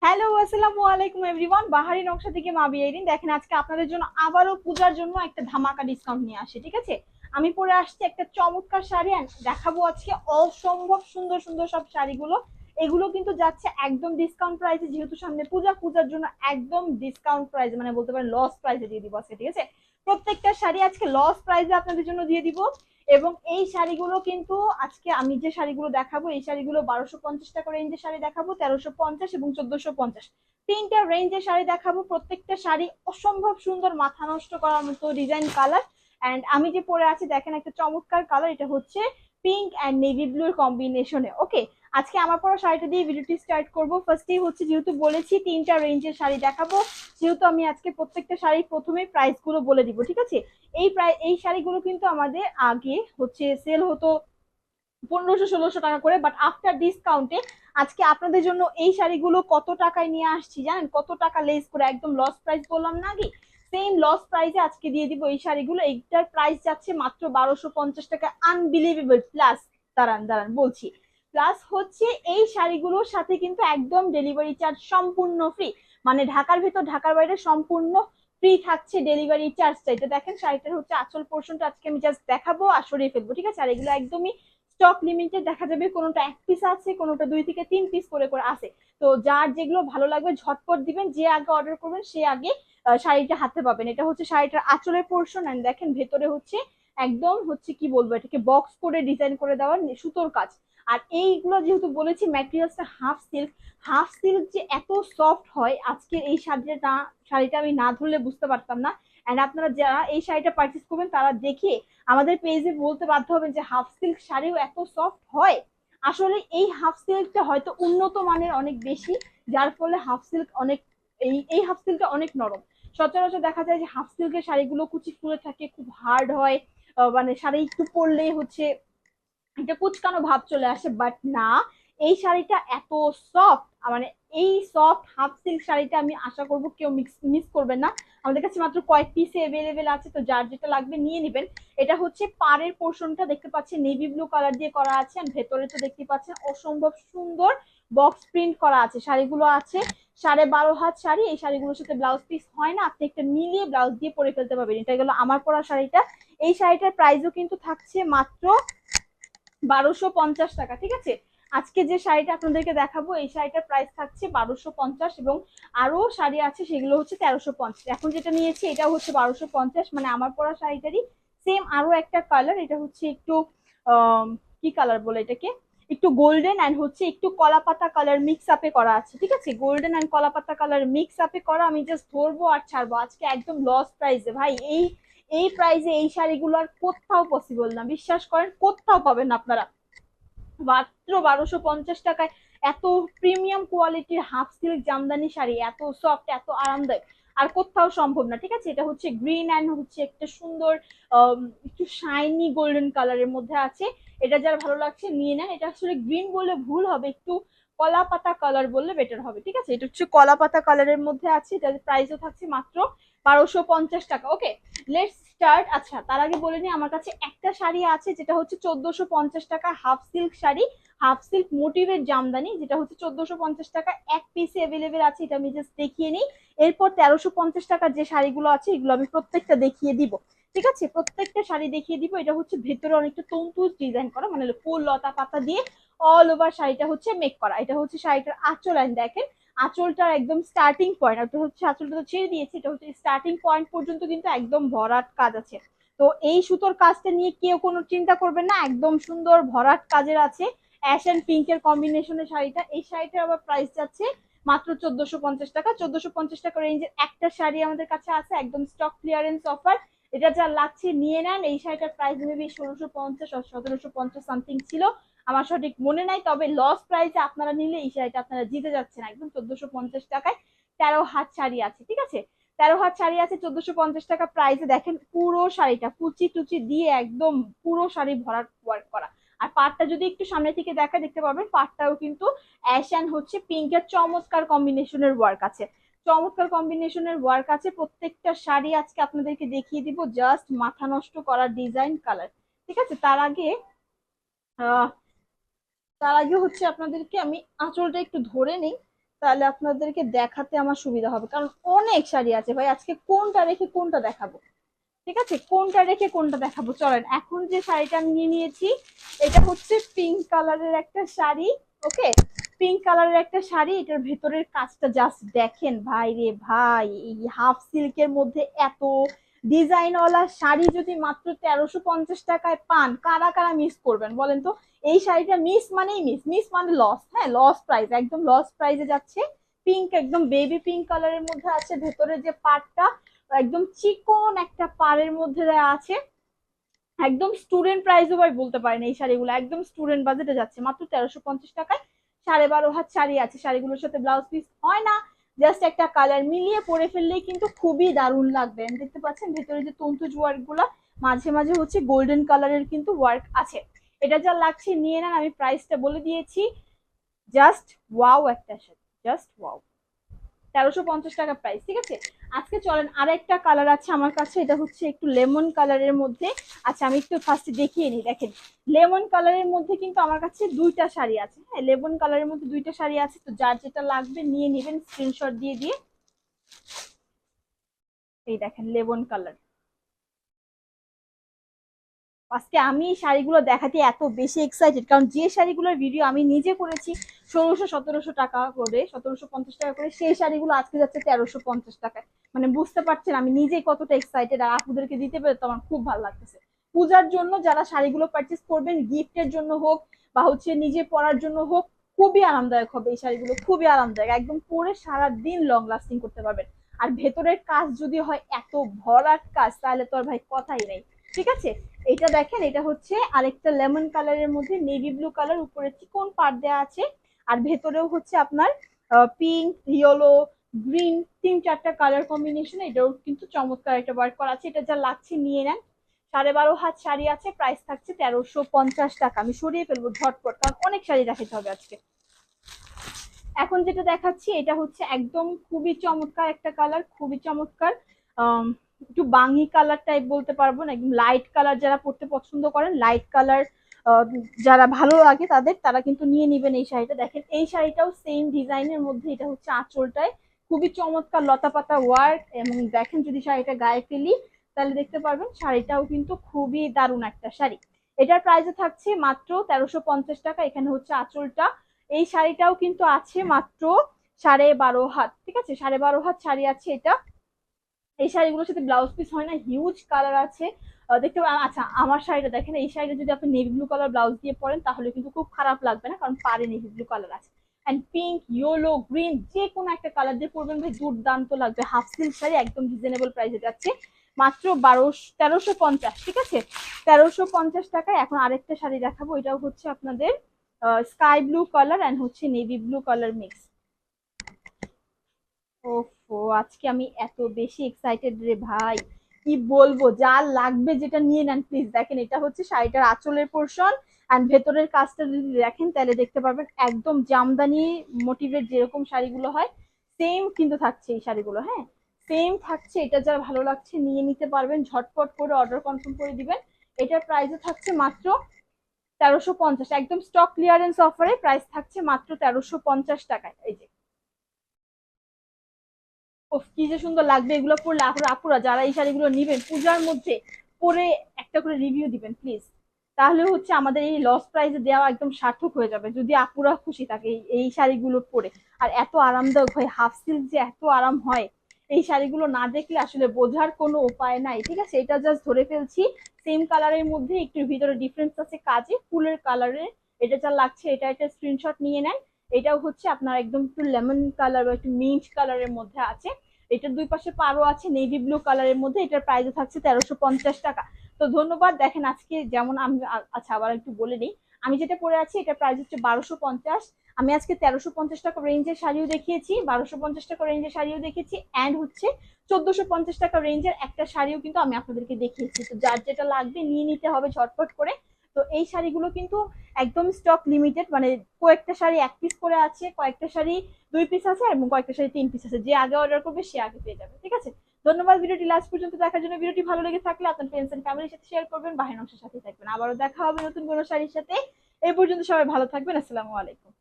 Hello, আসসালামু আলাইকুম everyone. বাহারি নকশা থেকে মাবি এরিন। দেখেন আজকে আপনাদের জন্য আবারও পূজার জন্য একটা ধামাকা ডিসকাউন্ট নিয়ে আসে, ঠিক আছে। আমি পরে আসছি একটা চমৎকার শাড়ি and দেখাবো আজকে অসম্ভব সুন্দর সুন্দর সব শাড়িগুলো। এগুলো কিন্তু যাচ্ছে একদম ডিসকাউন্ট প্রাইসে, যেহেতু সামনে পূজা, পূজার জন্য একদম ডিসকাউন্ট প্রাইসে, মানে বলতে পারেন লস প্রাইসে দিয়ে দিব আজকে, ঠিক আছে। প্রত্যেকটা শাড়ি আজকে লস প্রাইসে আপনাদের জন্য দিয়ে দিব। এবং এই শাড়িগুলো কিন্তু আজকে আমি যে শাড়িগুলো দেখাবো, এই শাড়িগুলো 1250 টাকা রেঞ্জের শাড়ি দেখাবো, 1350 এবং 1450, তিনটা রেঞ্জের শাড়ি দেখাবো। প্রত্যেকটা শাড়ি অসম্ভব সুন্দর, মাথা নষ্ট করার মতো ডিজাইন, কালার। এন্ড আমি যে পরে আছি দেখেন একটা চমৎকার কালার, এটা হচ্ছে পিঙ্ক এন্ড নেভি ব্লুর কম্বিনেশনে। ওকে, আজকে আমার পরা শাড়িটা দিয়ে ভিডিওটি স্টার্ট করবো। ফার্স্টেই হচ্ছে, যেহেতু বলেছি তিনটা রেঞ্জের শাড়ি দেখাবো, যেহেতু আমি আজকে প্রত্যেকটা শাড়ি প্রথমে প্রাইস গুলো বলে দিব, ঠিক আছে। এই শাড়িগুলো কিন্তু আমাদের আগে হচ্ছে সেল হতো 1500-1600 টাকা করে, বাট আফটার ডিসকাউন্টে আজকে আপনাদের জন্য এই শাড়িগুলো কত টাকায় নিয়ে আসছি জানেন? কত টাকা লেস করে, একদম লস প্রাইস বললাম না আগে, সেম লস প্রাইসে আজকে দিয়ে দিব এই শাড়িগুলো। এইটার প্রাইস যাচ্ছে মাত্র 1250 টাকা, আনবিলিভেবল। প্লাস দাঁড়ান দাঁড়ান বলছি, প্লাস হচ্ছে এই শাড়িগুলোর সাথে কিন্তু একদম ডেলিভারি চার্জ সম্পূর্ণ ফ্রি, মানে ঢাকার ভেতর ঢাকার বাইরে সম্পূর্ণ ফ্রি থাকছে ডেলিভারি চার্জটা। এটা দেখেন শাড়িটার হচ্ছে আঁচল পোর্শনটা আজকে আমি জাস্ট দেখাবো আর সরিয়ে ফেলবো, ঠিক আছে। আর এগুলো একদমই স্টক লিমিটেড, দেখা যাবে কোনোটা এক পিস আছে, কোনোটা 2 থেকে 3 পিস করে করে আছে। তো যার যেগুলো ভালো লাগবে ঝটপট দিবেন, যে আগে অর্ডার করবেন সে আগে শাড়িটা হাতে পাবেন। এটা হচ্ছে শাড়িটার আঁচলের পোর্শন, এন্ড দেখেন ভেতরে হচ্ছে একদম হচ্ছে কি বলবো, এটাকে বক্স করে ডিজাইন করে দেওয়ার সুতোর কাজ। আর এইগুলো যেহেতু বলেছি ম্যাটেরিয়ালসটা হাফ সিল্ক, হাফ সিল্ক যে এত সফট হয়, আজকের এই শাড়িটা আমি না ধরলে বুঝতে পারতাম না। এন্ড আপনারা যারা এই শাড়িটা পারচেস করবেন তারা দেখে আমাদের পেজে বলতে বাধ্য হবেন যে হাফ সিল্ক শাড়িও এত সফট হয়। আসলে এই হাফ সিল্কটা হয়তো উন্নত মানের অনেক বেশি, যার ফলে হাফ সিল্ক অনেক, এই হাফ সিল্কটা অনেক নরম। সচরাচর দেখা যায় যে হাফ সিল্কের শাড়িগুলো কুচি ফুলে থাকে, খুব হার্ড হয়, মানে শাড়ি একটু পরলেই হচ্ছে একটা কুচকানো ভাব চলে আসে, বাট না, এই শাড়িটা এত সফট, মানে এই সফট হাফ সিল্ক শাড়িটা আমি আশা করবো কেউ মিস করবেন না। আমাদের কাছে মাত্র কয়েক পিসে অ্যাভেলেবেল আছে, তো যার যেটা লাগবে নিয়ে নেবেন। এটা হচ্ছে পাড়ের পোর্শনটা দেখতে পাচ্ছেন নেভি ব্লু কালার দিয়ে করা আছে, আর ভেতরে তো দেখতে পাচ্ছেন অসম্ভব সুন্দর বক্স প্রিন্ট করা আছে। শাড়িগুলো আছে 12.5 হাত শাড়ি, এই শাড়িগুলোর সাথে ব্লাউজ পিস হয় না, আপনি একটা মিলিয়ে ব্লাউজ দিয়ে পরে ফেলতে পারবেন। এটা গেলো আমার পরা শাড়িটা। এই শাড়িটার প্রাইসও কিন্তু থাকছে মাত্র 1250 টাকা, ঠিক আছে। আজকে যে শাড়িটা আপনাদেরকে দেখাবো এই শাড়িটার প্রাইস থাকছে 1250, এবং আরো শাড়ি আছে সেগুলো হচ্ছে 1350। এখন যেটা নিয়েছি এটা হচ্ছে 1250, মানে আমার পরা শাড়িটারই সেম আরো একটা কালার। এটা হচ্ছে একটু কি কালার বলে এটাকে, একটু গোল্ডেন অ্যান্ড হচ্ছে একটু কলা পাতা কালার মিক্স আপে করা আছে, ঠিক আছে। গোল্ডেন অ্যান্ড কলা পাতা কালার মিক্স আপে করা। আমি জাস্ট ধরবো আর ছাড়বো আজকে একদম লস প্রাইসে ভাই। এই এই প্রাইসে এই শাড়িগুলো আর কোথাও পসিবল না, বিশ্বাস করেন কোথাও পাবেন না আপনারা। মাত্র 1250 টাকায় এত প্রিমিয়াম কোয়ালিটির হাফ সিল্ক জামদানি শাড়ি, এত সফট, এত আরামদায়ক আর কোথাও সম্ভব না, ঠিক আছে। এটা হচ্ছে গ্রিন অ্যান্ড হচ্ছে একটা সুন্দর একটু শাইনি গোল্ডেন কালারের মধ্যে আছে। এটা যারা ভালো লাগছে নিয়ে নেন। এটা আসলে গ্রিন বললে ভুল হবে, একটু কলা পাতা কালার বললে বেটার হবে, ঠিক আছে। এটা হচ্ছে কলা পাতা কালারের মধ্যে আছে, এটার প্রাইসও থাকছে মাত্র 1250 টাকা। ওকে, লেটস স্টার্ট। আচ্ছা, তার আগে বলে নিই, আমার কাছে একটা শাড়ি আছে যেটা হচ্ছে 1450 টাকা, half silk sari, half silk মোটিভের জামদানি, যেটা হচ্ছে 1450 টাকা এক পিসে অ্যাভেলেবেল আছে। এটা আমি জাস্ট দেখিয়ে নিই। এরপর 1350 টাকার যে শাড়িগুলো আছে এগুলো আমি প্রত্যেকটা দেখিয়ে দিব, ঠিক আছে। প্রত্যেকটা শাড়ি দেখিয়ে দিব। এটা হচ্ছে ভেতরে অনেকটা তন্তুজ ডিজাইন করা, মানে ফুল লতা পাতা দিয়ে অল ওভার শাড়িটা হচ্ছে মেক করা। এটা হচ্ছে শাড়িটার আঁচল, লাইন দেখেন আঁচলটার একদম স্টার্টিং পয়েন্ট, ওটা হচ্ছে আঁচলটা তো ছেড়ে দিয়েছে, এটা হচ্ছে স্টার্টিং পয়েন্ট পর্যন্ত কিন্তু একদম ভরাট কাজ আছে। তো এই সুতোর কাজটা নিয়ে কেউ কোনো চিন্তা করবেন না, একদম সুন্দর ভরাট কাজের আছে। অ্যাশ এন্ড পিঙ্কের কম্বিনেশনের শাড়িটা, এই শাড়িটার আবার প্রাইস যাচ্ছে মাত্র 1450 টাকা। 1450 টাকা রেঞ্জের একটা শাড়ি আমাদের কাছে আছে, একদম স্টক ক্লিয়ারেন্স অফার। এটা যা লাগছে নিয়ে নেন। এই শাড়িটার প্রাইস মেবি 1650 আর 1750 সামথিং ছিল, আমার সঠিক মনে নাই, তবে লস প্রাইসে আপনারা নিলে এই শাড়িটা আপনারা জিতে যাচ্ছেন একদম 1450 টাকায়। 13 হাত শাড়ি আছে, ঠিক আছে। 13 হাত শাড়ি আছে 1450 টাকা প্রাইসে। দেখেন পুরো শাড়িটা কুচি টুচি দিয়ে একদম পুরো শাড়ি ভরাট ওয়ার্ক করা। আর পাটটা যদি একটু সামনে থেকে দেখা দেখতে পাবেন, পাটটাও কিন্তু অ্যাশ অ্যান্ড হচ্ছে পিঙ্কের চমৎকার কম্বিনেশনের ওয়ার্ক আছে, চমৎকার কম্বিনেশনের ওয়ার্ক আছে। প্রত্যেকটা শাড়ি আজকে আপনাদেরকে দেখিয়ে দিব, জাস্ট মাথা নষ্ট করার ডিজাইন কালার, ঠিক আছে। আহ তার আগে হচ্ছে আপনাদেরকে আমি আঁচলটা একটু ধরে নিই, তাহলে আপনাদেরকে দেখাতে আমার সুবিধা হবে, কারণ অনেক শাড়ি আছে ভাই। আজকে কোনটা রেখে কোনটা দেখাবো, ঠিক আছে, কোনটা রেখে কোনটা দেখাবো। চলেন, এখন যে শাড়িটা আমি নিয়ে নিয়েছি এটা হচ্ছে পিঙ্ক কালারের একটা শাড়ি। ওকে, পিঙ্ক কালারের একটা শাড়ি, এটার ভেতরের কাজটা জাস্ট দেখেন ভাই রে ভাই। এই হাফ সিল্কের মধ্যে এত ডিজাইনওয়ালা শাড়ি যদি মাত্র 1350 টাকায় পান, কারা কারা মিস করবেন বলেন তো? এই শাড়িটা মিস মানেই মিস, মিস মানে লস। হ্যাঁ, লস প্রাইস, একদম লস প্রাইসে যাচ্ছে। পিঙ্ক, একদম বেবি পিঙ্ক কালারের মধ্যে আছে। ভেতরে যে পার্টটা একদম চিকন একটা পাড়ের মধ্যে দেওয়া আছে। একদম স্টুডেন্ট প্রাইসও ভাই বলতে পারেন, এই শাড়িগুলো একদম স্টুডেন্ট বাজেটে যাচ্ছে মাত্র 1350 টাকায়। 12.5 হাত শাড়ি আছে, শাড়িগুলোর সাথে ব্লাউজ পিস হয় না, জাস্ট একটা কালার মিলিয়ে পরে ফেললেই কিন্তু খুবই দারুণ লাগবে। দেখতে পাচ্ছেন ভেতরে যে তন্তুজ ওয়ার্ক গুলা, মাঝে মাঝে হচ্ছে গোল্ডেন কালারের কিন্তু ওয়ার্ক আছে। এটা যা লাগছে নিয়ে নেন, আমি প্রাইসটা বলে দিয়েছি। জাস্ট ওয়াও একটা শাড়ি, জাস্ট ওয়াও। 1350 টাকা প্রাইস, ঠিক আছে। আজকে চলেন আরেকটা কালার আছে আমার কাছে, এটা হচ্ছে একটু লেমন কালারের মধ্যে। আচ্ছা, আমি একটু ফার্স্টে দেখিয়ে নিই। দেখেন, লেমন কালারের মধ্যে কিন্তু আমার কাছে দুইটা শাড়ি আছে। হ্যাঁ, লেমন কালারের মধ্যে দুইটা শাড়ি আছে, তো যার যেটা লাগবে নিয়ে নেবেন স্ক্রিনশট দিয়ে দিয়ে। এই দেখেন লেমন কালার। আজকে আমি শাড়িগুলো দেখাতে এত বেশি এক্সাইটেড, কারণ যে শাড়িগুলোর ভিডিও আমি নিজে করেছি 1600-1700 টাকা করে, 1750 টাকা করে, সেই শাড়িগুলো আজকে যাচ্ছে 1350 টাকায়। মানে বুঝতে পারছেন আমি নিজেই কতটা এক্সাইটেড, আর আপুদেরকে দিতে পেরে তো আমার খুব ভালো লাগতেছে। পূজার জন্য যারা শাড়িগুলো পারচেস করবেন, গিফটের জন্য হোক বা হচ্ছে নিজে পরার জন্য হোক, খুবই আরামদায়ক হবে এই শাড়িগুলো, খুবই আরামদায়ক। একদম পরে সারা দিন লং লাস্টিং করতে পারবেন। আর ভেতরের কাজ যদি হয় এত ভরাট কাজ, তাহলে তো আর ভাই কথাই নেই, ঠিক আছে। এটা দেখেন, এটা হচ্ছে আরেকটা লেমন কালারের মধ্যে নেভি ব্লু কালার, উপরে চিকন পাড় দেওয়া আছে। আর ভেতরেও হচ্ছে আপনার পিঙ্ক, ইয়েলো, গ্রিন, 3-4টা কালার কম্বিনেশন। এটাও কিন্তু চমৎকার একটা ওয়ার্ক করা আছে। এটা যা লাগছে নিয়ে নেন। 12.5 হাত শাড়ি আছে, প্রাইস থাকছে 1350 টাকা। আমি সরিয়ে ফেলবো ঝটপট, কারণ অনেক শাড়ি দেখাতে হবে আজকে। এখন যেটা দেখাচ্ছি এটা হচ্ছে একদম খুবই চমৎকার একটা কালার, খুবই চমৎকার। একটু বাঙ্গি কালার টাইপ বলতে পারবো না, একদম লাইট কালার যারা পড়তে পছন্দ করেন, লাইট কালার যারা ভালো লাগে তাদের, তারা কিন্তু নিয়ে নিবেন এই শাড়িটা। দেখেন এই শাড়িটাও সেম ডিজাইনের মধ্যে, এটা হচ্ছে আঁচলটায় খুবই চমৎকার লতা পাতা ওয়ার্ক। এবং দেখেন যদি শাড়িটা গায়ে ফেলি তাহলে দেখতে পারবেন শাড়িটাও কিন্তু খুবই দারুণ একটা শাড়ি। এটার প্রাইসে থাকছে মাত্র 1350 টাকা। এখানে হচ্ছে আঁচলটা। এই শাড়িটাও কিন্তু আছে মাত্র 12.5 হাত, ঠিক আছে, 12.5 হাত শাড়ি আছে এটা। এই শাড়িগুলোর সাথে ব্লাউজ পিস হয় না, হিউজ কালার আছে দেখতে। আচ্ছা, আমার শাড়িটা দেখেন, এই শাড়িটা যদি আপনি নেভি ব্লু কালার ব্লাউজ দিয়ে পরেন তাহলে কিন্তু খুব খারাপ লাগবে না, কারণ পারে নেভি ব্লু কালার আছে। অ্যান্ড পিঙ্ক, ইয়েলো, গ্রিন, যে কোনো একটা কালার দিয়ে পরবেন ভাই দুর্দান্ত লাগবে। হাফ সিল্ক শাড়ি, একদম রিজনেবল প্রাইসে যাচ্ছে মাত্র 1350, ঠিক আছে, 1350 টাকায়। এখন আরেকটা শাড়ি দেখাবো, এটাও হচ্ছে আপনাদের স্কাই ব্লু কালার অ্যান্ড হচ্ছে নেভি ব্লু কালার মিক্স। ওফো, আজকে আমি এত বেশি এক্সাইটেড রে ভাই, কি বলবো। যা লাগবে যেটা নিয়ে নেন প্লিজ। দেখেন এটা হচ্ছে শাড়িটার আঁচলের পোর্শন, এন্ড ভেতরের কাজটা যদি দেখেন তাহলে দেখতে পারবেন একদম জামদানি মোটিভের যেরকম শাড়িগুলো হয় সেম কিন্তু থাকছে এই শাড়িগুলো। হ্যাঁ, সেম থাকছে। এটা যারা ভালো লাগছে নিয়ে নিতে পারবেন, ঝটপট করে অর্ডার কনফার্ম করে দিবেন। এটার প্রাইসও থাকছে মাত্র 1350, একদম স্টক ক্লিয়ারেন্স অফারে প্রাইস থাকছে মাত্র 1350 টাকায়। এই যে কি যে সুন্দর লাগবে এগুলো পরলে। আপুরা যারা এই শাড়িগুলো নিবেন পূজার মধ্যে, পরে একটা করে রিভিউ দিবেন প্লিজ। তাহলে হচ্ছে আমাদের এই লস প্রাইসে দেওয়া একদম সার্থক হয়ে যাবে, যদি আপুরা খুশি থাকে এই শাড়িগুলো পরে। আর এত আরামদায়ক হয়, হাফ সিল্ক যে এত আরাম হয়, এই শাড়িগুলো না দেখলে আসলে বোঝার কোনো উপায় নাই, ঠিক আছে। এটা জাস্ট ধরে ফেলছি। সেম কালারের মধ্যে একটু ভিতরে ডিফারেন্স আছে কাজে, ফুলের কালারে। এটা যা লাগছে এটা একটা স্ক্রিনশট নিয়ে নেন। এটাও হচ্ছে আপনার একদম একটু লেমন কালার বা একটু মিন্ট কালারের মধ্যে আছে। এটার দুই পাশে পারও আছে নেভি ব্লু কালারের মধ্যে। এটার প্রাইস থাকছে 1350 টাকা। তো ধন্যবাদ। দেখেন আজকে যেমন আমি, আচ্ছা আবার একটু বলে নিই, আমি যেটা পরে আছি এটার প্রাইস হচ্ছে 1250। আমি আজকে 1350 টাকা রেঞ্জের শাড়িও দেখিয়েছি, 1250 টাকা রেঞ্জের শাড়িও দেখেছি, অ্যান্ড হচ্ছে 1450 টাকা রেঞ্জের একটা শাড়িও কিন্তু আমি আপনাদেরকে দেখিয়েছি। তো যার যেটা লাগবে নিয়ে নিতে হবে ঝটপট করে। তো এই শাড়িগুলো কিন্তু একদম স্টক লিমিটেড, মানে কয়েকটা শাড়ি 1 পিস করে আছে, কয়েকটা শাড়ি 2 পিস আছে, এবং কয়েকটা শাড়ি 3 পিস আছে। যে আগে অর্ডার করবে সে আগে পেয়ে যাবে, ঠিক আছে। ধন্যবাদ ভিডিওটি লাস্ট পর্যন্ত দেখার জন্য। ভিডিওটি ভালো লেগে থাকলে আপনার ফ্রেন্ডস এন্ড ফ্যামিলির সাথে শেয়ার করবেন, বাহির অংশের সাথে থাকবেন। আবারও দেখা হবে নতুন কোনো শাড়ির সাথে। এই পর্যন্ত সবাই ভালো থাকবেন। আসসালামু আলাইকুম।